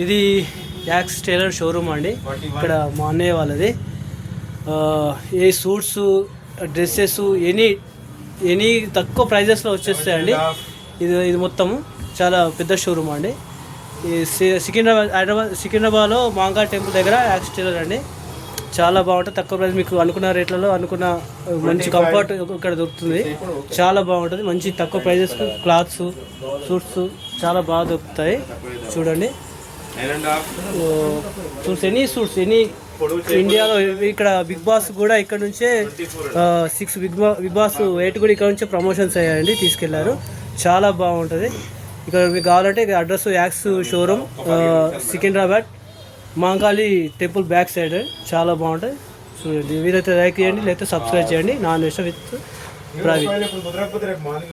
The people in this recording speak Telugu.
ఇది యాక్స్ టైలర్ షోరూమ్ అండి. ఇక్కడ మా అన్నయ్య వాళ్ళది. ఏ సూట్స్, డ్రెస్సెస్ ఎనీ తక్కువ ప్రైజెస్లో వచ్చేస్తాయండి. ఇది మొత్తము చాలా పెద్ద షోరూమ్ అండి. ఈ సికింద్రాబాద్లో మాంగా టెంపుల్ దగ్గర యాక్స్ టైలర్ అండి. చాలా బాగుంటుంది. తక్కువ ప్రైస్, మీకు అనుకున్న రేట్లలో అనుకున్న మంచి కంఫర్ట్ ఇక్కడ దొరుకుతుంది. చాలా బాగుంటుంది. మంచి తక్కువ ప్రైజెస్ క్లాత్స్, సూట్స్ చాలా బాగా దొరుకుతాయి. చూడండి, సూట్స్ ఎనీ ఇండియాలో. ఇక్కడ బిగ్ బాస్ కూడా ఇక్కడ నుంచే 6 బిగ్ బాస్ 8 కూడా ఇక్కడ నుంచే ప్రమోషన్స్ అయ్యాయండి, తీసుకెళ్లారు. చాలా బాగుంటుంది. ఇక్కడ మీకు కావాలంటే అడ్రస్ యాక్స్ showroom, Secunderabad, Mankali temple back side. చాలా బాగుంటుంది. చూడండి, వీరైతే లైక్ చేయండి, లేకపోతే సబ్స్క్రైబ్ చేయండి. నా నెక్స్ట్ విత్ ప్రవీణ్.